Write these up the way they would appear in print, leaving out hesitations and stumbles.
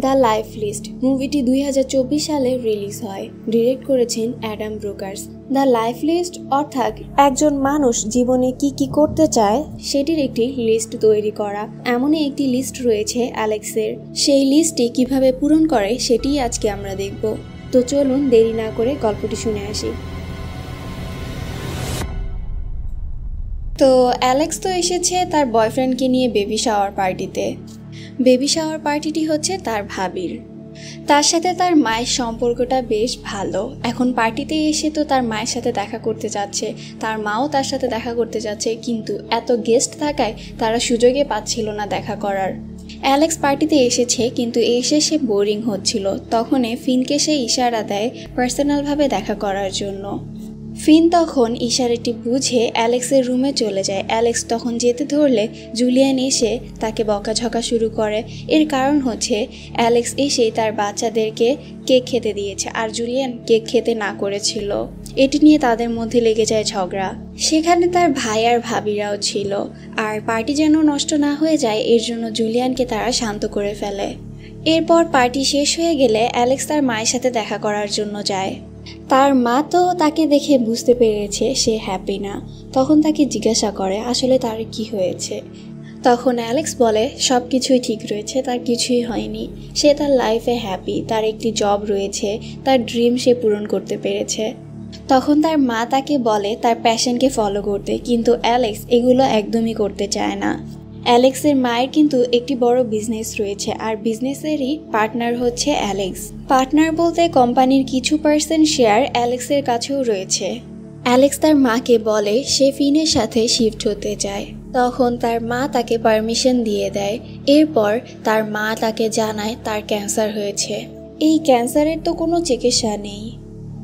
The life list মুভিটি 2024 সালে release হয়। ডিরেক্ট করেছেন Adam Brooks. The life list অর্থাৎ একজন মানুষ জীবনে কি কি করতে চায় সেটির একটি লিস্ট তৈরি করা। এমনই একটি লিস্ট রয়েছে অ্যালেক্সের। সেই লিস্টটি কিভাবে পূরণ করে সেটিই আজকে আমরা দেখব। তো চলুন দেরি না করে গল্পটি শুনে আসি। তো অ্যালেক্স তো এসেছে তার বয়ফ্রেন্ডকে নিয়ে বেবি শাওয়ার পার্টিতে। বেবি শাওয়ার পার্টিটি হচ্ছে তার ভাবির। তার সাথে তার মায়ের সম্পর্কটা বেশ ভালো। এখন পার্টিতে এসে তো তার মায়ের সাথে দেখা করতে যাচ্ছে, তার মাও তার সাথে দেখা করতে যাচ্ছে, কিন্তু এত গেস্ট থাকায় তারা সুযোগে পাচ্ছিল না দেখা করার। অ্যালেক্স পার্টিতে এসেছে কিন্তু এসে সে বোরিং হচ্ছিল। তখনই ফিনকে সে ইশারা দেয় পার্সোনালভাবে দেখা করার জন্য। ফিন তখন ইশারাটি বুঝে অ্যালেক্সের রুমে চলে যায়। অ্যালেক্স তখন যেতে ধরলে জুলিয়ান এসে তাকে বকাঝকা শুরু করে। এর কারণ হচ্ছে অ্যালেক্স এসে তার বাচ্চাদেরকে কেক খেতে দিয়েছে আর জুলিয়ান কেক খেতে না করেছিল। এটি নিয়ে তাদের মধ্যে লেগে যায় ঝগড়া। সেখানে তার ভাই আর ভাবিরাও ছিল। আর পার্টি যেন নষ্ট না হয়ে যায় এর জন্য জুলিয়ানকে তারা শান্ত করে ফেলে। এরপর পার্টি শেষ হয়ে গেলে অ্যালেক্স তার মায়ের সাথে দেখা করার জন্য যায়। তার মা তো তাকে দেখে বুঝতে পেরেছে সে হ্যাপি না। তখন তাকে জিজ্ঞাসা করে আসলে তার কি হয়েছে। তখন অ্যালেক্স বলে সব কিছুই ঠিক রয়েছে, তার কিছুই হয়নি। সে তার লাইফে হ্যাপি, তার একটি জব রয়েছে, তার ড্রিম সে পূরণ করতে পেরেছে। তখন তার মা তাকে বলে তার প্যাশনকে ফলো করতে, কিন্তু অ্যালেক্স এগুলো একদমই করতে চায় না। অ্যালেক্সের মায়ের কিন্তু একটি বড় বিজনেস রয়েছে আর বিজনেসেরই পার্টনার হচ্ছে অ্যালেক্স। পার্টনার বলতে কোম্পানির কিছু পার্সেন্ট শেয়ার অ্যালেক্সের কাছেও রয়েছে। অ্যালেক্স তার মাকে বলে সে ফিনের সাথে শিফট হতে চায়। তখন তার মা তাকে পারমিশন দিয়ে দেয়। এরপর তার মা তাকে জানায় তার ক্যান্সার হয়েছে। এই ক্যান্সারের তো কোনো চিকিৎসা নেই।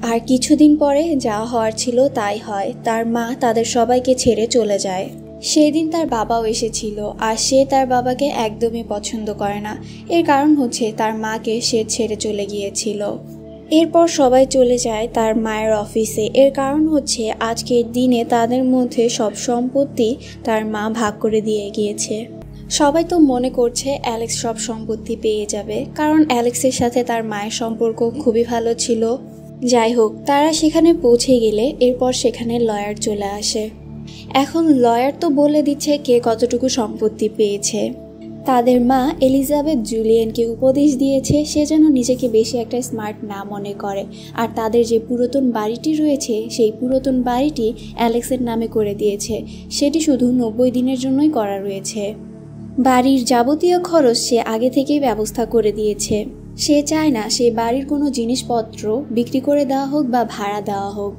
আর কিছুদিন পরে যা হওয়ার ছিল তাই হয়। তার মা তাদের সবাইকে ছেড়ে চলে যায়। সেদিন তার বাবাও এসেছিল আর সে তার বাবাকে একদমই পছন্দ করে না। এর কারণ হচ্ছে তার মাকে সে ছেড়ে চলে গিয়েছিল। এরপর সবাই চলে যায় তার মায়ের অফিসে। এর কারণ হচ্ছে আজকের দিনে তাদের মধ্যে সব সম্পত্তি তার মা ভাগ করে দিয়ে গিয়েছে। সবাই তো মনে করছে অ্যালেক্স সব সম্পত্তি পেয়ে যাবে, কারণ অ্যালেক্সের সাথে তার মায়ের সম্পর্ক খুবই ভালো ছিল। যাই হোক, তারা সেখানে পৌঁছে গেলে এরপর সেখানে লয়ার চলে আসে। এখন লয়ার তো বলে দিচ্ছে কে কতটুকু সম্পত্তি পেয়েছে। তাদের মা এলিজাবেথ জুলিয়ানকে উপদেশ দিয়েছে সে যেন নিজেকে বেশি একটা স্মার্ট না মনে করে। আর তাদের যে পুরাতন বাড়িটি রয়েছে সেই পুরাতন বাড়িটি অ্যালেক্সের নামে করে দিয়েছে। সেটি শুধু 90 দিনের জন্যই করা রয়েছে। বাড়ির যাবতীয় খরচ সে আগে থেকেই ব্যবস্থা করে দিয়েছে। সে চায় না সেই বাড়ির কোনো জিনিসপত্র বিক্রি করে দেওয়া হোক বা ভাড়া দেওয়া হোক।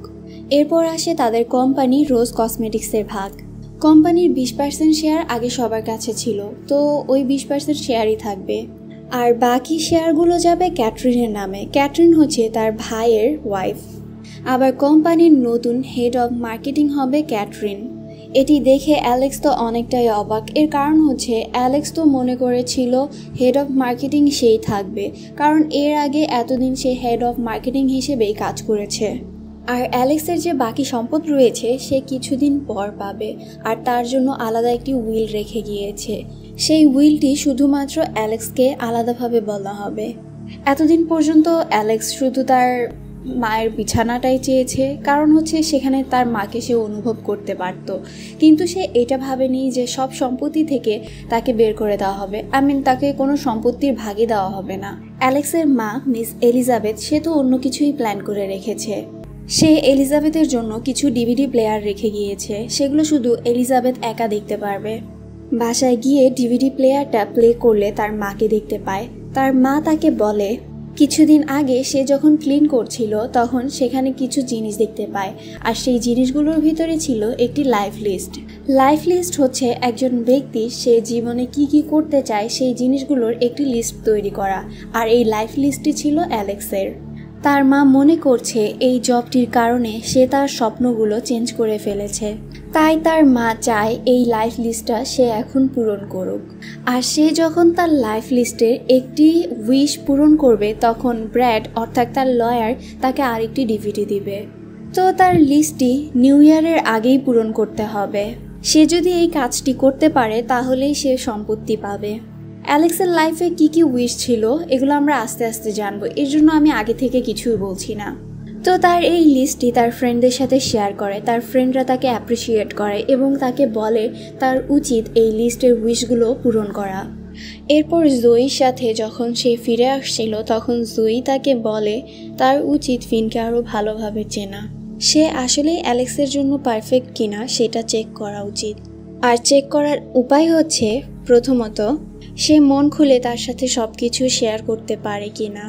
এরপর আসে তাদের কোম্পানি রোজ কসমেটিক্সের ভাগ। কোম্পানির 20% শেয়ার আগে সবার কাছে ছিল, তো ওই 20% শেয়ারই থাকবে। আর বাকি শেয়ারগুলো যাবে ক্যাটরিনের নামে। ক্যাটরিন হচ্ছে তার ভাইয়ের ওয়াইফ। আবার কোম্পানির নতুন হেড অফ মার্কেটিং হবে ক্যাটরিন। এটি দেখে অ্যালেক্স তো অনেকটাই অবাক। এর কারণ হচ্ছে অ্যালেক্স তো মনে করেছিল হেড অফ মার্কেটিং সেই থাকবে, কারণ এর আগে এতদিন সে হেড অফ মার্কেটিং হিসেবেই কাজ করেছে। আর অ্যালেক্সের যে বাকি সম্পদ রয়েছে সে কিছুদিন পর পাবে। আর তার জন্য আলাদা একটি উইল রেখে গিয়েছে। সেই উইলটি শুধুমাত্র অ্যালেক্সকে আলাদাভাবে বলা হবে। এতদিন পর্যন্ত অ্যালেক্স শুধু তার মায়ের বিছানাটাই চেয়েছে, কারণ হচ্ছে সেখানে তার মাকে সে অনুভব করতে পারত। কিন্তু সে এটা ভাবেনি যে সব সম্পত্তি থেকে তাকে বের করে দেওয়া হবে। তাকে কোনো সম্পত্তির ভাগে দেওয়া হবে না। অ্যালেক্সের মা মিস এলিজাবেথ সে তো অন্য কিছুই প্ল্যান করে রেখেছে। সে এলিজাবেথের জন্য কিছু ডিভিডি প্লেয়ার রেখে গিয়েছে, সেগুলো শুধু এলিজাবেথ একা দেখতে পারবে। বাসায় গিয়ে ডিভিডি প্লেয়ারটা প্লে করলে তার মাকে দেখতে পায়। তার মা তাকে বলে কিছুদিন আগে সে যখন ক্লিন করছিল তখন সেখানে কিছু জিনিস দেখতে পায়। আর সেই জিনিসগুলোর ভিতরে ছিল একটি লাইফ লিস্ট। লাইফ লিস্ট হচ্ছে একজন ব্যক্তি সে জীবনে কি কি করতে চায় সেই জিনিসগুলোর একটি লিস্ট তৈরি করা। আর এই লাইফ লিস্টটি ছিল অ্যালেক্সের। তার মা মনে করছে এই জবটির কারণে সে তার স্বপ্নগুলো চেঞ্জ করে ফেলেছে। তাই তার মা চায় এই লাইফ লিস্টটা সে এখন পূরণ করুক। আর সে যখন তার লাইফ লিস্টের একটি উইশ পূরণ করবে তখন ব্র্যাড অর্থাৎ তার লয়ার তাকে আরেকটি ডিভিডি দিবে। তো তার লিস্টটি নিউ ইয়ারের আগেই পূরণ করতে হবে। সে যদি এই কাজটি করতে পারে তাহলেই সে সম্পত্তি পাবে। অ্যালেক্সের লাইফে কি কি উইশ ছিল এগুলো আমরা আস্তে আস্তে জানবো, এর জন্য আমি আগে থেকে কিছুই বলছি না। তো তার এই লিস্টটি তার ফ্রেন্ডদের সাথে শেয়ার করে, তার ফ্রেন্ডরা তাকে অ্যাপ্রিসিয়েট করে এবং তাকে বলে তার উচিত এই লিস্টের উইশগুলো পূরণ করা। এরপর জয়ীর সাথে যখন সে ফিরে আসছিল তখন জয়ী তাকে বলে তার উচিত ফিনকে আরও ভালোভাবে চেনা, সে আসলেই অ্যালেক্সের জন্য পারফেক্ট কিনা সেটা চেক করা উচিত। আর চেক করার উপায় হচ্ছে প্রথমত সে মন খুলে তার সাথে সব কিছু শেয়ার করতে পারে কিনা,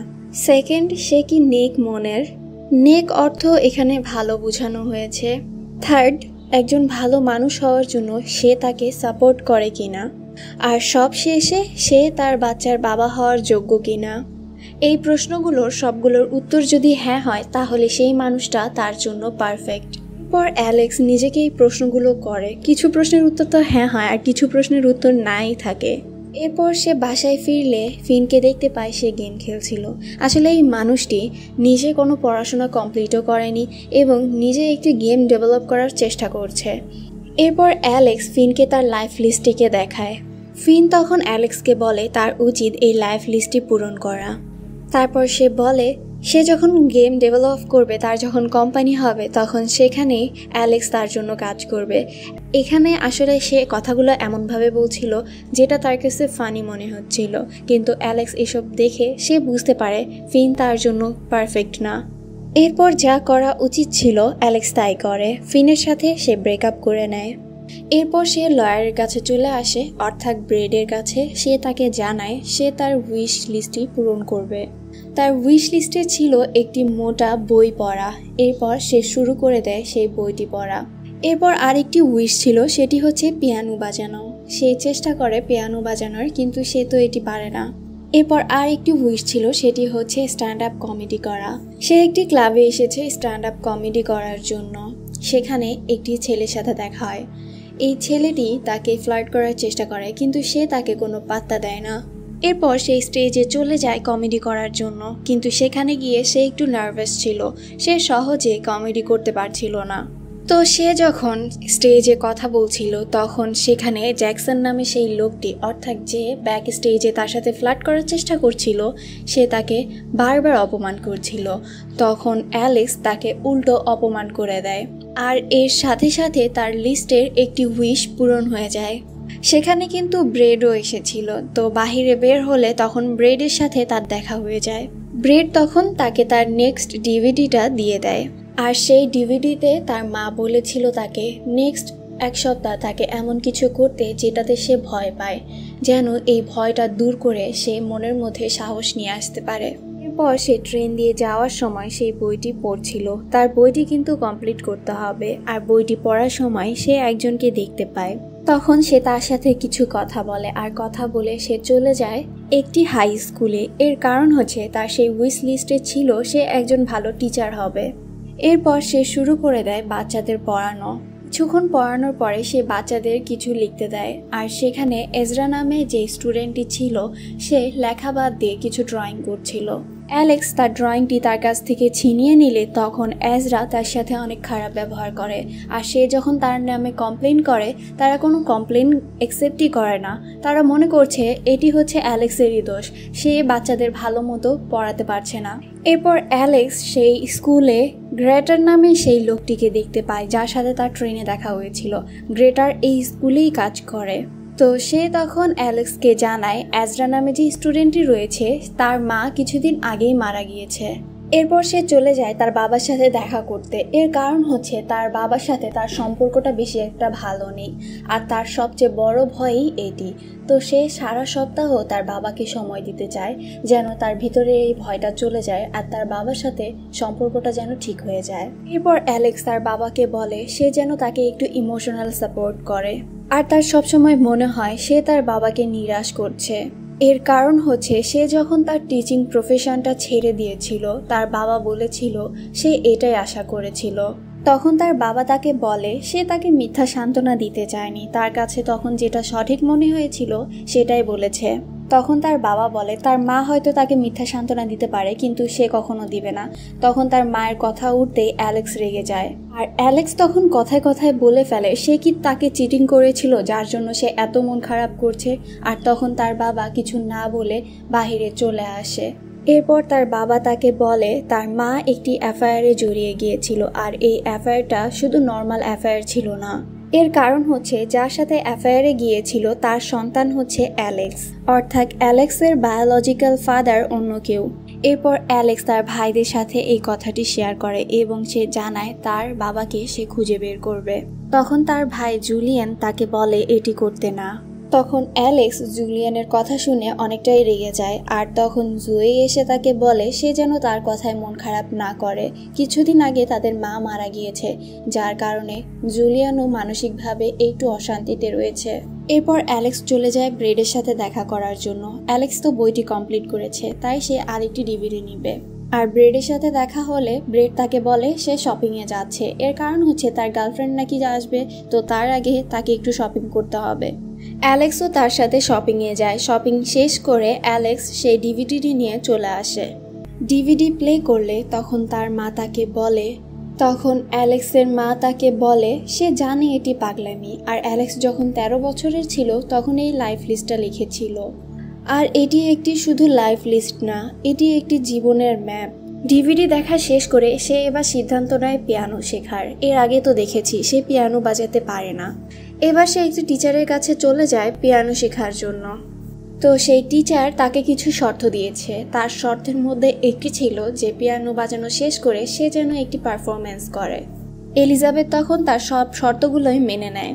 সেকেন্ড সে কি নেক মনের, নেক অর্থ এখানে ভালো বোঝানো হয়েছে, থার্ড একজন ভালো মানুষ হওয়ার জন্য সে তাকে সাপোর্ট করে কিনা, আর সব শেষে সে তার বাচ্চার বাবা হওয়ার যোগ্য কিনা। এই প্রশ্নগুলোর সবগুলোর উত্তর যদি হ্যাঁ হয় তাহলে সেই মানুষটা তার জন্য পারফেক্ট। পর অ্যালেক্স নিজেকে এই প্রশ্নগুলো করে, কিছু প্রশ্নের উত্তর তো হ্যাঁ হয় আর কিছু প্রশ্নের উত্তর নাই থাকে। এরপর সে বাসায় ফিরলে ফিনকে দেখতে পায় সে গেম খেলছিল। আসলে এই মানুষটি নিজে কোনো পড়াশোনা কমপ্লিটও করেনি এবং নিজে একটি গেম ডেভেলপ করার চেষ্টা করছে। এরপর অ্যালেক্স ফিনকে তার লাইফ লিস্টটিকে দেখায়। ফিন তখন অ্যালেক্সকে বলে তার উচিত এই লাইফ লিস্টটি পূরণ করা। তারপর সে বলে সে যখন গেম ডেভেলপ করবে, তার যখন কোম্পানি হবে তখন সেখানে অ্যালেক্স তার জন্য কাজ করবে। এখানে আসলে সে কথাগুলো এমনভাবে বলছিল যেটা তার কাছে ফানি মনে হচ্ছিল, কিন্তু অ্যালেক্স এসব দেখে সে বুঝতে পারে ফিন তার জন্য পারফেক্ট না। এরপর যা করা উচিত ছিল অ্যালেক্স তাই করে, ফিনের সাথে সে ব্রেকআপ করে নেয়। এরপর সে লয়ারের কাছে চলে আসে, অর্থাৎ ব্রেডের কাছে। সে তাকে জানায় সে তার উইশ লিস্টটি পূরণ করবে। তার উইশ লিস্টে ছিল একটি মোটা বই পড়া। এরপর সে শুরু করে দেয় সেই বইটি পড়া। এরপর আরেকটি উইশ ছিল, সেটি হচ্ছে পিয়ানো বাজানো। সে চেষ্টা করে পিয়ানো বাজানোর, কিন্তু সে তো এটি পারে না। এরপর আর একটি উইশ ছিল, সেটি হচ্ছে স্ট্যান্ড আপ কমেডি করা। সে একটি ক্লাবে এসেছে স্ট্যান্ড আপ কমেডি করার জন্য। সেখানে একটি ছেলের সাথে দেখা হয়। এই ছেলেটি তাকে ফ্লার্ট করার চেষ্টা করে, কিন্তু সে তাকে কোনো পাত্তা দেয় না। এরপর সে স্টেজে চলে যায় কমেডি করার জন্য, কিন্তু সেখানে গিয়ে সে একটু নার্ভাস ছিল, সে সহজে কমেডি করতে পারছিল না। তো সে যখন স্টেজে কথা বলছিল তখন সেখানে জ্যাকসন নামে সেই লোকটি, অর্থাৎ যে ব্যাক স্টেজে তার সাথে ফ্লার্ট করার চেষ্টা করছিল, সে তাকে বারবার অপমান করছিল। তখন অ্যালেক্স তাকে উল্টো অপমান করে দেয়, আর এর সাথে সাথে তার লিস্টের একটি উইশ পূরণ হয়ে যায়। সেখানে কিন্তু ব্রেডও এসেছিল। তো বাহিরে বের হলে তখন ব্রেডের সাথে তার দেখা হয়ে যায়। ব্রেড তখন তাকে তার নেক্সট ডিভিডিটা দিয়ে দেয়, আর সেই ডিভিডিতে তার মা বলেছিল তাকে নেক্সট এক সপ্তাহ তাকে এমন কিছু করতে যেটাতে সে ভয় পায়, যেন এই ভয়টা দূর করে সে মনের মধ্যে সাহস নিয়ে আসতে পারে। এরপর সে ট্রেন দিয়ে যাওয়ার সময় সেই বইটি পড়ছিল। তার বইটি কিন্তু কমপ্লিট করতে হবে, আর বইটি পড়ার সময় সে একজনকে দেখতে পায়। তখন সে তার সাথে কিছু কথা বলে, আর কথা বলে সে চলে যায় একটি হাই স্কুলে। এর কারণ হচ্ছে তার সেই উইশ লিস্টে ছিল সে একজন ভালো টিচার হবে। এরপর সে শুরু করে দেয় বাচ্চাদের পড়ানো। কিছুক্ষণ পড়ানোর পরে সে বাচ্চাদের কিছু লিখতে দেয়, আর সেখানে এজরা নামে যে স্টুডেন্টটি ছিল সে লেখা বাদ দিয়ে কিছু ড্রয়িং করছিল। অ্যালেক্স তার ড্রয়িংটি তার কাছ থেকে ছিনিয়ে নিলে তখন এজরা তার সাথে অনেক খারাপ ব্যবহার করে, আর সে যখন তার নামে কমপ্লেন করে তারা কোনো কমপ্লেন অ্যাকসেপ্টই করে না। তারা মনে করছে এটি হচ্ছে অ্যালেক্সেরই দোষ, সে বাচ্চাদের ভালো মতো পড়াতে পারছে না। এরপর অ্যালেক্স সেই স্কুলে গ্রেটার নামে সেই লোকটিকে দেখতে পায় যার সাথে তার ট্রেনে দেখা হয়েছিল। গ্রেটার এই স্কুলেই কাজ করে। তো সে তখন অ্যালেক্সকে জানায় এজরা নামে যে স্টুডেন্টটি রয়েছে তার মা কিছুদিন আগেই মারা গিয়েছে। এরপর সে চলে যায় তার বাবার সাথে দেখা করতে। এর কারণ হচ্ছে তার বাবার সাথে তার সম্পর্কটা বেশি একটা ভালো নেই, আর তার সবচেয়ে বড় ভয়ই এটি। তো সে সারা সপ্তাহ তার বাবাকে সময় দিতে চায়, যেন তার ভিতরে এই ভয়টা চলে যায় আর তার বাবার সাথে সম্পর্কটা যেন ঠিক হয়ে যায়। এরপর অ্যালেক্স তার বাবাকে বলে সে যেন তাকে একটু ইমোশনাল সাপোর্ট করে, আর তার সবসময় মনে হয় সে তার বাবাকে নিরাশ করছে। এর কারণ হচ্ছে সে যখন তার টিচিং প্রফেশনটা ছেড়ে দিয়েছিল তার বাবা বলেছিল সে এটাই আশা করেছিল। তখন তার বাবা তাকে বলে সে তাকে মিথ্যা সান্ত্বনা দিতে চায়নি, তার কাছে তখন যেটা সঠিক মনে হয়েছিল সেটাই বলেছে। তখন তার বাবা বলে তার মা হয়তো তাকে মিথ্যা সান্ত্বনা দিতে পারে কিন্তু সে কখনো দিবে না। তখন তার মায়ের কথা উঠতেই অ্যালেক্স রেগে যায়, আর অ্যালেক্স তখন কথায় কথায় বলে ফেলে সে কি তাকে চিটিং করেছিল যার জন্য সে এত মন খারাপ করছে। আর তখন তার বাবা কিছু না বলে বাহিরে চলে আসে। এরপর তার বাবা তাকে বলে তার মা একটি অ্যাফায়ারে জড়িয়ে গিয়েছিল, আর এই অ্যাফায়ারটা শুধু নর্মাল অ্যাফায়ার ছিল না। এর কারণ হচ্ছে যার সাথে অ্যাফায়ারে গিয়েছিল তার সন্তান হচ্ছে অ্যালেক্স, অর্থাৎ অ্যালেক্সের বায়োলজিক্যাল ফাদার অন্য কেউ। এরপর অ্যালেক্স তার ভাইদের সাথে এই কথাটি শেয়ার করে এবং সে জানায় তার বাবাকে সে খুঁজে বের করবে। তখন তার ভাই জুলিয়ান তাকে বলে এটি করতে না। তখন অ্যালেক্স জুলিয়ানের কথা শুনে অনেকটাই রেগে যায়, আর তখন জুয়ে এসে তাকে বলে সে যেন তার কথায় মন খারাপ না করে। কিছুদিন আগে তাদের মা মারা গিয়েছে, যার কারণে জুলিয়ানও মানসিকভাবে একটু অশান্তিতে রয়েছে। এরপর অ্যালেক্স চলে যায় ব্রেডের সাথে দেখা করার জন্য। অ্যালেক্স তো বইটি কমপ্লিট করেছে, তাই সে আরেকটি ডিভিডি নিবে। আর ব্রেডের সাথে দেখা হলে ব্রেড তাকে বলে সে শপিংয়ে যাচ্ছে। এর কারণ হচ্ছে তার গার্লফ্রেন্ড নাকি আসবে, তো তার আগে তাকে একটু শপিং করতে হবে। অ্যালেক্সও তার সাথে শপিংয়ে যায়। শপিং শেষ করে অ্যালেক্স সেই ডিভিডিটি নিয়ে চলে আসে। ডিভিডি প্লে করলে তখন তার মা তাকে বলে অ্যালেক্সের মা তাকে বলে সে জানে এটি পাগলামি, আর অ্যালেক্স যখন 13 বছরের ছিল তখন এই লাইফ লিস্টটা লিখেছিল। আর এটি একটি শুধু লাইফ লিস্ট না, এটি একটি জীবনের ম্যাপ। ডিভিডি দেখা শেষ করে সে এবার সিদ্ধান্ত নেয় পিয়ানো শেখার। এর আগে তো দেখেছি সে পিয়ানো বাজাতে পারে না। এবার সে একটি টিচারের কাছে চলে যায় পিয়ানো শেখার জন্য। তো সেই টিচার তাকে কিছু শর্ত দিয়েছে। তার শর্তের মধ্যে একটি ছিল যে পিয়ানো বাজানো শেষ করে সে যেন একটি পারফরমেন্স করে। এলিজাবেথ তখন তার সব শর্তগুলোই মেনে নেয়।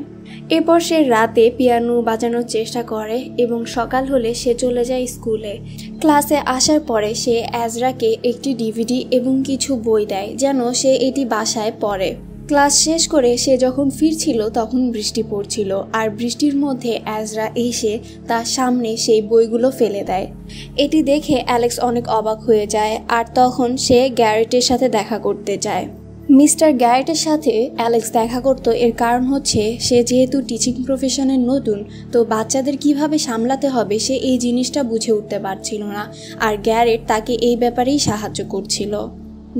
এরপর সে রাতে পিয়ানো বাজানোর চেষ্টা করে এবং সকাল হলে সে চলে যায় স্কুলে। ক্লাসে আসার পরে সে অ্যাজরাকে একটি ডিভিডি এবং কিছু বই দেয় যেন সে এটি বাসায় পড়ে। ক্লাস শেষ করে সে যখন ফিরছিল তখন বৃষ্টি পড়ছিল, আর বৃষ্টির মধ্যে অ্যাজরা এসে তার সামনে সেই বইগুলো ফেলে দেয়। এটি দেখে অ্যালেক্স অনেক অবাক হয়ে যায়, আর তখন সে গ্যারেটের সাথে দেখা করতে যায়। মিস্টার গ্যারেটের সাথে অ্যালেক্স দেখা করতো এর কারণ হচ্ছে সে যেহেতু টিচিং প্রফেশনের নতুন, তো বাচ্চাদের কিভাবে সামলাতে হবে সে এই জিনিসটা বুঝে উঠতে পারছিল না, আর গ্যারেট তাকে এই ব্যাপারেই সাহায্য করছিল।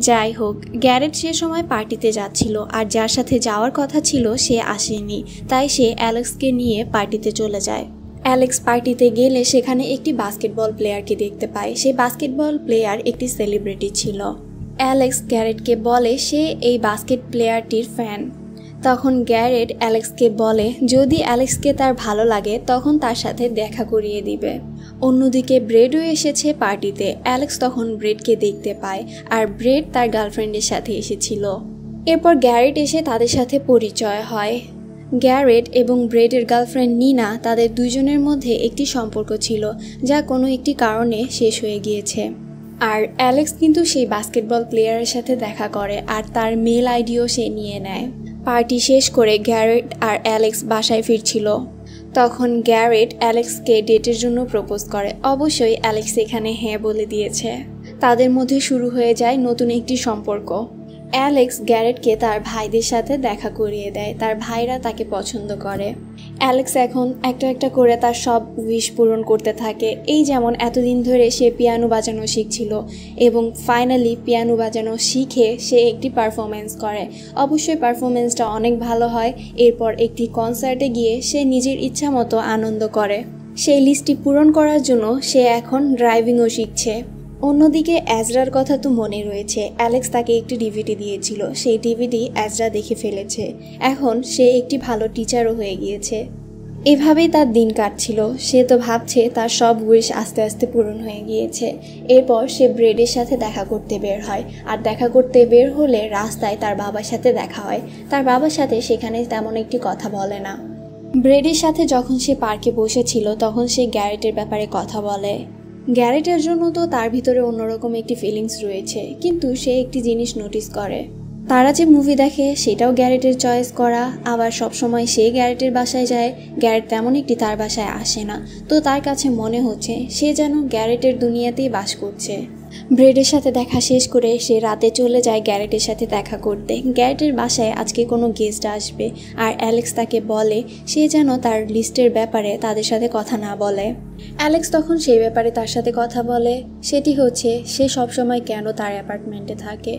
যাই হোক, গ্যারেট সে সময় পার্টিতে যাচ্ছিল, আর যার সাথে যাওয়ার কথা ছিল সে আসেনি, তাই সে অ্যালেক্সকে নিয়ে পার্টিতে চলে যায়। অ্যালেক্স পার্টিতে গেলে সেখানে একটি বাস্কেটবল প্লেয়ারকে দেখতে পায়। সেই বাস্কেটবল প্লেয়ার একটি সেলিব্রিটি ছিল। অ্যালেক্স গ্যারেটকে বলে সে এই বাস্কেট প্লেয়ারটির ফ্যান। তখন গ্যারেট অ্যালেক্সকে বলে যদি অ্যালেক্সকে তার ভালো লাগে তখন তার সাথে দেখা করিয়ে দিবে। অন্যদিকে ব্রেডও এসেছে পার্টিতে। অ্যালেক্স তখন ব্রেডকে দেখতে পায়, আর ব্রেড তার গার্লফ্রেন্ডের সাথে এসেছিল। এরপর গ্যারেট এসে তাদের সাথে পরিচয় হয়। গ্যারেট এবং ব্রেডের গার্লফ্রেন্ড নিনা, তাদের দুজনের মধ্যে একটি সম্পর্ক ছিল যা কোনো একটি কারণে শেষ হয়ে গিয়েছে। আর অ্যালেক্স কিন্তু সেই বাস্কেটবল প্লেয়ারের সাথে দেখা করে, আর তার মেল আইডিও সে নিয়ে নেয়। পার্টি শেষ করে গ্যারেট আর অ্যালেক্স বাসায় ফিরছিল। তখন গ্যারেট অ্যালেক্সকে ডেটের জন্য প্রপোজ করে। অবশ্যই অ্যালেক্স এখানে হ্যাঁ বলে দিয়েছে। তাদের মধ্যে শুরু হয়ে যায় নতুন একটি সম্পর্ক। অ্যালেক্স গ্যারেটকে তার ভাইদের সাথে দেখা করিয়ে দেয়। তার ভাইরা তাকে পছন্দ করে। অ্যালেক্স এখন একটা একটা করে তার সব উইশ পূরণ করতে থাকে। এই যেমন এতদিন ধরে সে পিয়ানো বাজানো শিখছিল এবং ফাইনালি পিয়ানো বাজানো শিখে সে একটি পারফরমেন্স করে। অবশ্যই পারফরমেন্সটা অনেক ভালো হয়। এরপর একটি কনসার্টে গিয়ে সে নিজের ইচ্ছা মতো আনন্দ করে। সেই লিস্টটি পূরণ করার জন্য সে এখন ড্রাইভিংও শিখছে। অন্যদিকে অ্যাজরার কথা তো মনে রয়েছে, অ্যালেক্স তাকে একটি ডিভিডি দিয়েছিল। সেই ডিভিডি অ্যাজরা দেখে ফেলেছে। এখন সে একটি ভালো টিচারও হয়ে গিয়েছে। এভাবেই তার দিন কাটছিল। সে তো ভাবছে তার সব উইশ আস্তে আস্তে পূরণ হয়ে গিয়েছে। এরপর সে ব্রেডের সাথে দেখা করতে বের হয়, আর দেখা করতে বের হলে রাস্তায় তার বাবার সাথে দেখা হয়। তার বাবার সাথে সেখানে তেমন একটি কথা বলে না। ব্রেডের সাথে যখন সে পার্কে বসেছিল তখন সে গ্যারেটের ব্যাপারে কথা বলে। গ্যারেটের জন্য তো তার ভিতরে অন্যরকম একটি ফিলিংস রয়েছে, কিন্তু সে একটি জিনিস নোটিস করে। তারা যে মুভি দেখে সেটাও গ্যারেটের চয়েস করা, আবার সবসময় সে গ্যারেটের বাসায় যায়, গ্যারেট তেমন একটি তার বাসায় আসে না। তো তার কাছে মনে হচ্ছে সে যেন গ্যারেটের দুনিয়াতেই বাস করছে। ব্রেডের সাথে দেখা শেষ করে সে রাতে চলে যায় গ্যারেটের সাথে দেখা করতে। গ্যারেটের বাসায় আজকে কোনো গেস্ট আসবে, আর অ্যালেক্স তাকে বলে সে যেন তার লিস্টের ব্যাপারে তাদের সাথে কথা না বলে। অ্যালেক্স তখন সেই ব্যাপারে তার সাথে কথা বলে, সেটি হচ্ছে সে সবসময় কেন তার অ্যাপার্টমেন্টে থাকে,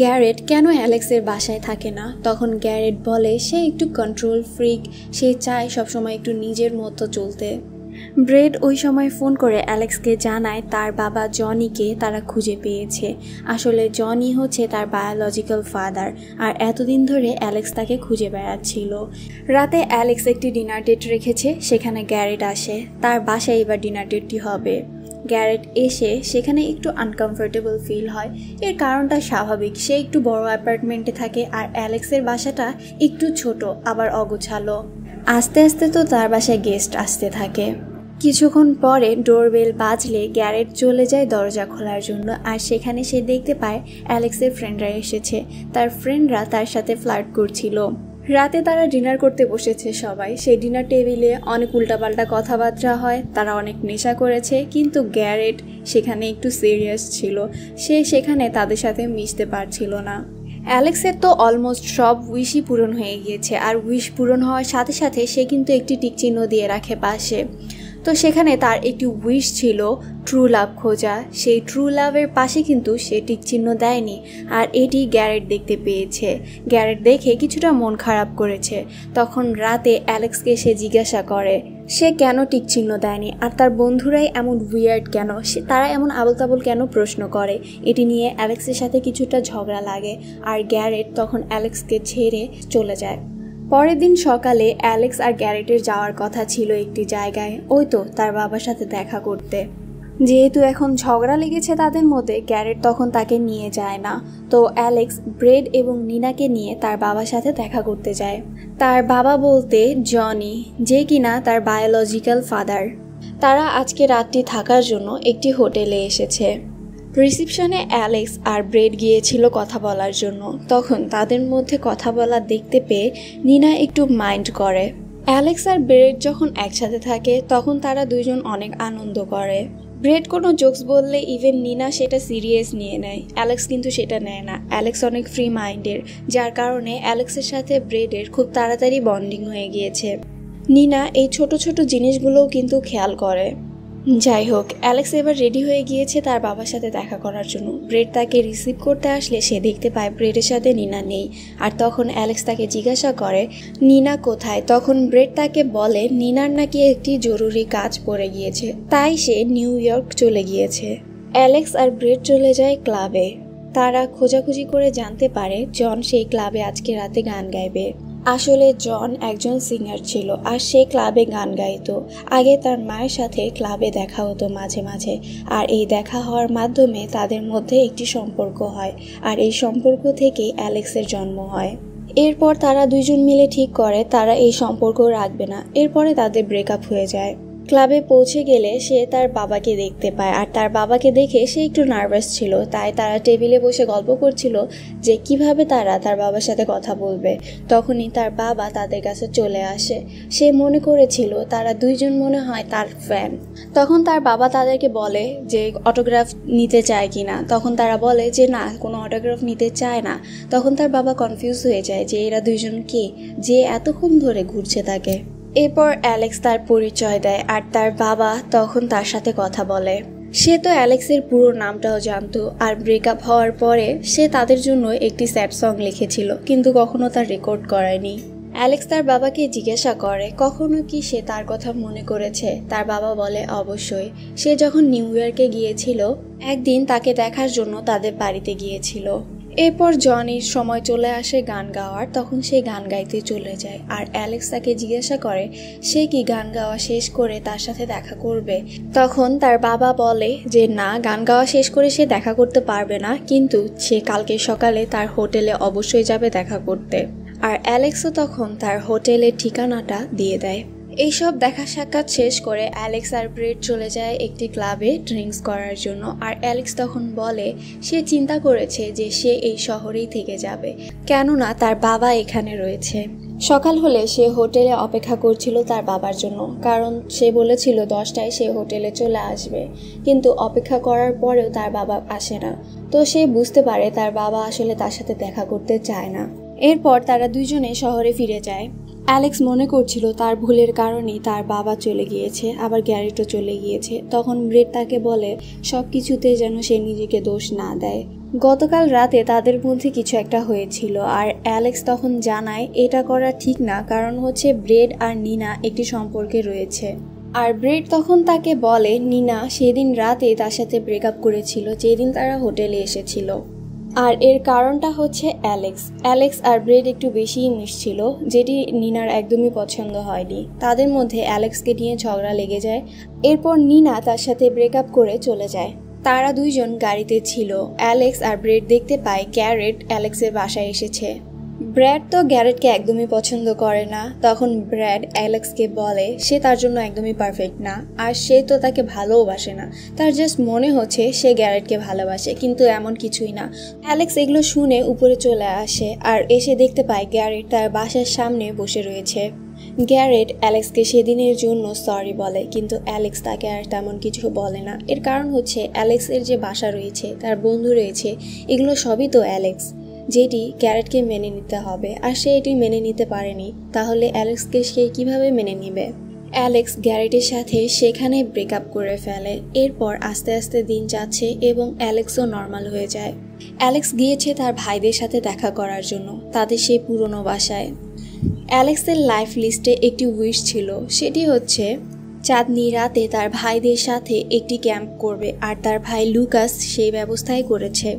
গ্যারেট কেন অ্যালেক্সের বাসায় থাকে না। তখন গ্যারেট বলে সে একটু কন্ট্রোল ফ্রিক, সে চায় সবসময় একটু নিজের মতো চলতে। ব্রেড ওই সময় ফোন করে অ্যালেক্সকে জানায় তার বাবা জনিকে তারা খুঁজে পেয়েছে। আসলে জনি হচ্ছে তার বায়োলজিক্যাল ফাদার, আর এতদিন ধরে অ্যালেক্স তাকে খুঁজে বেড়াচ্ছিল। রাতে অ্যালেক্স একটি ডিনার ডেট রেখেছে, সেখানে গ্যারেট আসে। তার বাসায় এবার ডিনার ডেটটি হবে। গ্যারেট এসে সেখানে একটু আনকমফোর্টেবল ফিল হয়। এর কারণটা স্বাভাবিক, সে একটু বড় অ্যাপার্টমেন্টে থাকে আর অ্যালেক্সের বাসাটা একটু ছোট আবার অগোছালো। আস্তে আস্তে তো তার বাসায় গেস্ট আসতে থাকে। কিছুক্ষণ পরে ডোরবেল বাজলে গ্যারেট চলে যায় দরজা খোলার জন্য, আর সেখানে সে দেখতে পায় অ্যালেক্সের ফ্রেন্ডরা এসেছে। তার ফ্রেন্ডরা তার সাথে ফ্লার্ট করছিল। রাতে তারা ডিনার করতে বসেছে সবাই। সেই ডিনার টেবিলে অনেক উল্টাপাল্টা কথাবার্তা হয়, তারা অনেক নেশা করেছে, কিন্তু গ্যারেট সেখানে একটু সিরিয়াস ছিল। সে সেখানে তাদের সাথে মিশতে পারছিল না। অ্যালেক্সের তো অলমোস্ট সব উইশই পূরণ হয়ে গিয়েছে, আর উইশ পূরণ হওয়ার সাথে সাথে সে কিন্তু একটি টিকচিহ্ন দিয়ে রাখে পাশে। তো সেখানে তার একটি উইশ ছিল ট্রু লাভ খোঁজা। সেই ট্রু লাভের পাশে কিন্তু সে টিকচিহ্ন দেয়নি, আর এটি গ্যারেট দেখতে পেয়েছে। গ্যারেট দেখে কিছুটা মন খারাপ করেছে। তখন রাতে অ্যালেক্সকে সে জিজ্ঞাসা করে সে কেন টিকচিহ্ন দেয়নি, আর তার বন্ধুরাই এমন উইয়ার্ড কেন, তারা এমন আবল তাবল কেন প্রশ্ন করে। এটি নিয়ে অ্যালেক্সের সাথে কিছুটা ঝগড়া লাগে, আর গ্যারেট তখন অ্যালেক্সকে ছেড়ে চলে যায়। পরের দিন সকালে অ্যালেক্স আর গ্যারেটের যাওয়ার কথা ছিল একটি জায়গায়, ওই তো তার বাবার সাথে দেখা করতে। যেহেতু এখন ঝগড়া লেগেছে তাদের মধ্যে, গ্যারেট তখন তাকে নিয়ে যায় না। তো অ্যালেক্স ব্রেড এবং নিনাকে নিয়ে তার বাবার সাথে দেখা করতে যায়। তার বাবা বলতে জনি, যে কিনা তার বায়োলজিক্যাল ফাদার। তারা আজকে রাতটি থাকার জন্য একটি হোটেলে এসেছে। রিসেপশনে অ্যালেক্স আর ব্রেড গিয়েছিল কথা বলার জন্য। তখন তাদের মধ্যে কথা বলা দেখতে পেয়ে নিনা একটু মাইন্ড করে। অ্যালেক্স আর ব্রেড যখন একসাথে থাকে তখন তারা দুইজন অনেক আনন্দ করে। ব্রেড কোনো জোকস বললে ইভেন নিনা সেটা সিরিয়াস নিয়ে নেয়, অ্যালেক্স কিন্তু সেটা নেয় না। অ্যালেক্স অনেক ফ্রি মাইন্ডের, যার কারণে অ্যালেক্সের সাথে ব্রেডের খুব তাড়াতাড়ি বন্ডিং হয়ে গিয়েছে। নিনা এই ছোট ছোট জিনিসগুলোও কিন্তু খেয়াল করে। যাই হোক, অ্যালেক্স এবার রেডি হয়ে গিয়েছে তার বাবার সাথে দেখা করার জন্য। ব্রেড তাকে রিসিভ করতে আসলে সে দেখতে পায় ব্রেডের সাথে নিনা নেই। আর তখন অ্যালেক্স তাকে জিজ্ঞাসা করে নিনা কোথায়। তখন ব্রেড তাকে বলে নিনার নাকি একটি জরুরি কাজ পড়ে গিয়েছে, তাই সে নিউ ইয়র্ক চলে গিয়েছে। অ্যালেক্স আর ব্রেড চলে যায় ক্লাবে। তারা খোঁজাখুঁজি করে জানতে পারে জন সেই ক্লাবে আজকে রাতে গান গাইবে। আসলে জন একজন সিঙ্গার ছিল, আর সে ক্লাবে গান গাইতো। আগে তার মায়ের সাথে ক্লাবে দেখা হতো মাঝে মাঝে, আর এই দেখা হওয়ার মাধ্যমে তাদের মধ্যে একটি সম্পর্ক হয়, আর এই সম্পর্ক থেকেই অ্যালেক্সের জন্ম হয়। এরপর তারা দুইজন মিলে ঠিক করে তারা এই সম্পর্ক রাখবে না। এরপরে তাদের ব্রেকআপ হয়ে যায়। ক্লাবে পৌঁছে গেলে সে তার বাবাকে দেখতে পায়, আর তার বাবাকে দেখে সে একটু নার্ভাস ছিল। তাই তারা টেবিলে বসে গল্প করছিল যে কিভাবে তারা তার বাবার সাথে কথা বলবে। তখনই তার বাবা তাদের কাছে চলে আসে। সে মনে করেছিল তারা দুইজন মনে হয় তার ফ্যান। তখন তার বাবা তাদেরকে বলে যে অটোগ্রাফ নিতে চায় কিনা। তখন তারা বলে যে না, কোনো অটোগ্রাফ নিতে চায় না। তখন তার বাবা কনফিউজ হয়ে যায় যে এরা দুইজন কে, যে এতক্ষণ ধরে ঘুরছে তাকে। এরপর অ্যালেক্স তার পরিচয় দেয়, আর তার বাবা তখন তার সাথে কথা বলে। সে তো অ্যালেক্সের পুরো নামটাও জানতো, আর ব্রেকআপ হওয়ার পরে সে তাদের জন্য একটি স্যাড সং লিখেছিল, কিন্তু কখনো তার রেকর্ড করায়নি। অ্যালেক্স তার বাবাকে জিজ্ঞাসা করে কখনো কি সে তার কথা মনে করেছে। তার বাবা বলে অবশ্যই। সে যখন নিউ ইয়র্কে গিয়েছিল একদিন তাকে দেখার জন্য তাদের বাড়িতে গিয়েছিল। এরপর জনির সময় চলে আসে গান গাওয়ার। তখন সে গান গাইতে চলে যায়, আর অ্যালেক্স তাকে জিজ্ঞাসা করে সে কি গান গাওয়া শেষ করে তার সাথে দেখা করবে। তখন তার বাবা বলে যে না, গান গাওয়া শেষ করে সে দেখা করতে পারবে না, কিন্তু সে কালকে সকালে তার হোটেলে অবশ্যই যাবে দেখা করতে। আর অ্যালেক্সও তখন তার হোটেলের ঠিকানাটা দিয়ে দেয়। এইসব দেখা সাক্ষাৎ শেষ করে অ্যালেক্স আর ব্রেড চলে যায় একটি ক্লাবে ড্রিঙ্কস করার জন্য। আর অ্যালেক্স তখন বলে সে চিন্তা করেছে যে সে এই শহরেই থেকে যাবে, কেননা তার বাবা এখানে রয়েছে। সকাল হলে সে হোটেলে অপেক্ষা করছিল তার বাবার জন্য, কারণ সে বলেছিল 10টায় সে হোটেলে চলে আসবে, কিন্তু অপেক্ষা করার পরেও তার বাবা আসে না। তো সে বুঝতে পারে তার বাবা আসলে তার সাথে দেখা করতে চায় না। এরপর তারা দুইজনে শহরে ফিরে যায়। অ্যালেক্স মনে করছিল তার ভুলের কারণেই তার বাবা চলে গিয়েছে, আবার গ্যারেটও চলে গিয়েছে। তখন ব্রেড তাকে বলে সব কিছুতে যেন সে নিজেকে দোষ না দেয়। গতকাল রাতে তাদের মধ্যে কিছু একটা হয়েছিল, আর অ্যালেক্স তখন জানায় এটা করা ঠিক না, কারণ হচ্ছে ব্রেড আর নিনা একটি সম্পর্কে রয়েছে। আর ব্রেড তখন তাকে বলে নিনা সেদিন রাতে তার সাথে ব্রেকআপ করেছিল যেদিন তারা হোটেলে এসেছিল। আর এর কারণটা হচ্ছে অ্যালেক্স আর ব্রেড একটু বেশিই মিশছিল, যেটি নিনার একদমই পছন্দ হয়নি। তাদের মধ্যে অ্যালেক্সকে নিয়ে ঝগড়া লেগে যায়। এরপর নিনা তার সাথে ব্রেকআপ করে চলে যায়। তারা দুইজন গাড়িতে ছিল। অ্যালেক্স আর ব্রেড দেখতে পায় গ্যারেট অ্যালেক্সের বাসায় এসেছে। ব্র্যাড তো গ্যারেটকে একদমই পছন্দ করে না। তখন ব্র্যাড অ্যালেক্সকে বলে সে তার জন্য একদমই পারফেক্ট না, আর সে তো তাকে ভালোবাসে না, তার জাস্ট মনে হচ্ছে সে গ্যারেটকে ভালোবাসে, কিন্তু এমন কিছুই না। অ্যালেক্স এগুলো শুনে উপরে চলে আসে, আর এসে দেখতে পায় গ্যারেট তার বাসার সামনে বসে রয়েছে। গ্যারেট অ্যালেক্সকে সেদিনের জন্য সরি বলে, কিন্তু অ্যালেক্স তাকে আর তেমন কিছু বলে না। এর কারণ হচ্ছে অ্যালেক্সের যে বাসা রয়েছে, তার বন্ধু রয়েছে, এগুলো সবই তো অ্যালেক্স, যেটি গ্যারেটকে মেনে নিতে হবে, আর সে এটি মেনে নিতে পারেনি। তাহলে অ্যালেক্সকে সে কিভাবে মেনে নিবে? অ্যালেক্স গ্যারেটের সাথে সেখানে ব্রেকআপ করে ফেলে। এরপর আস্তে আস্তে দিন যাচ্ছে এবং অ্যালেক্সও নর্মাল হয়ে যায়। অ্যালেক্স গিয়েছে তার ভাইদের সাথে দেখা করার জন্য, তাদের সেই পুরনো বাসায়। অ্যালেক্সের লাইফ লিস্টে একটি উইশ ছিল, সেটি হচ্ছে চাঁদনি রাতে তার ভাইদের সাথে একটি ক্যাম্প করবে, আর তার ভাই লুকাস সেই ব্যবস্থাই করেছে।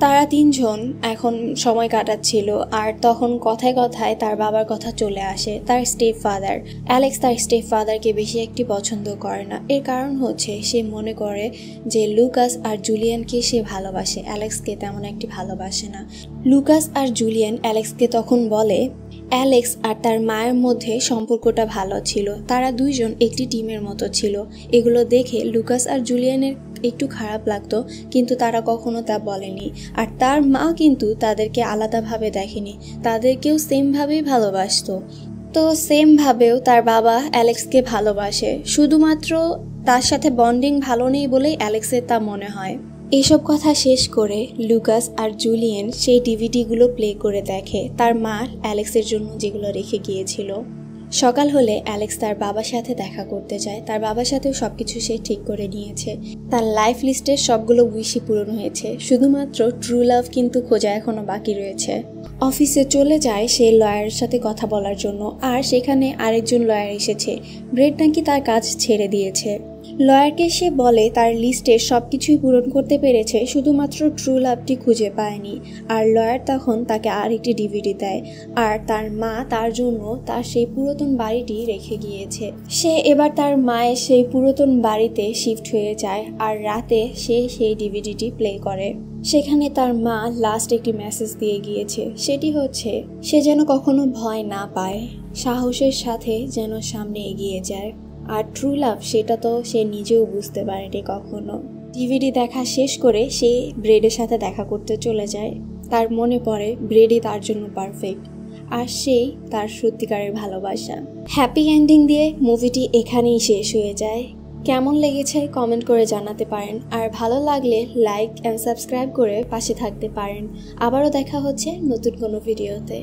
তারা তিনজন এখন সময় কাটাচ্ছিল, আর তখন কথায় কথায় তার বাবার কথা চলে আসে, তার স্টেপ ফাদার। অ্যালেক্স তার স্টেপ ফাদারকে বেশি একটি পছন্দ করে না। এর কারণ হচ্ছে সে মনে করে যে লুকাস আর জুলিয়ানকে সে ভালোবাসে, অ্যালেক্সকে তেমন একটি ভালোবাসে না। লুকাস আর জুলিয়ান অ্যালেক্সকে তখন বলে অ্যালেক্স আর তার মায়ের মধ্যে সম্পর্কটা ভালো ছিল, তারা দুইজন একটি টিমের মতো ছিল। এগুলো দেখে লুকাস আর জুলিয়ানের একটু খারাপ লাগতো, কিন্তু তারা কখনো তা বলেনি। আর তার মা কিন্তু তাদেরকে আলাদাভাবে দেখেনি, তাদেরকেও সেমভাবেই ভালোবাসতো। তো সেমভাবেও তার বাবা অ্যালেক্সকে ভালোবাসে, শুধুমাত্র তার সাথে বন্ডিং ভালো নেই বলেই অ্যালেক্সের তা মনে হয়। এইসব কথা শেষ করে লুকাস আর জুলিয়ান সেই ডিভিডিগুলো প্লে করে দেখে, তার মা অ্যালেক্সের জন্য যেগুলো রেখে গিয়েছিল। সকাল হলে অ্যালেক্স তার বাবার সাথে দেখা করতে যায়। তার বাবার সাথেও সবকিছু সে ঠিক করে নিয়েছে। তার লাইফ লিস্টের সবগুলো উইশই পূরণ হয়েছে, শুধুমাত্র ট্রু লাভ কিন্তু খোঁজা এখনো বাকি রয়েছে। অফিসে চলে যায় সে লয়ারের সাথে কথা বলার জন্য, আর সেখানে আরেকজন লয়ার এসেছে। ব্রেড নাকি তার কাজ ছেড়ে দিয়েছে। লয়ারকে সে বলে তার লিস্টের সবকিছুই পূরণ করতে পেরেছে, শুধুমাত্র ট্রু লাভটি খুঁজে পায়নি। আর লয়ার তখন তাকে আরেকটি ডিভিডি দেয়, আর তার মা তার জন্য তার সেই পুরাতন বাড়িটি রেখে গিয়েছে। সে এবার তার মায়ের সেই পুরাতন বাড়িতে শিফট হয়ে যায়, আর রাতে সে সেই ডিভিডিটি প্লে করে। সেখানে তার মা লাস্ট একটি মেসেজ দিয়ে গিয়েছে, সেটি হচ্ছে সে যেন কখনো ভয় না পায়, সাহসের সাথে যেন সামনে এগিয়ে যায়। আর ট্রু লাভ সেটা তো সে নিজেও বুঝতে পারেনি কখনো। ডিভিডি দেখা শেষ করে সে ব্রেডের সাথে দেখা করতে চলে যায়। তার মনে পড়ে ব্রেডই তার জন্য পারফেক্ট, আর সেই তার সত্যিকারের ভালোবাসা। হ্যাপি এন্ডিং দিয়ে মুভিটি এখানেই শেষ হয়ে যায়। কেমন লেগেছে কমেন্ট করে জানাতে পারেন, আর ভালো লাগলে লাইক অ্যান্ড সাবস্ক্রাইব করে পাশে থাকতে পারেন। আবারও দেখা হচ্ছে নতুন কোনো ভিডিওতে।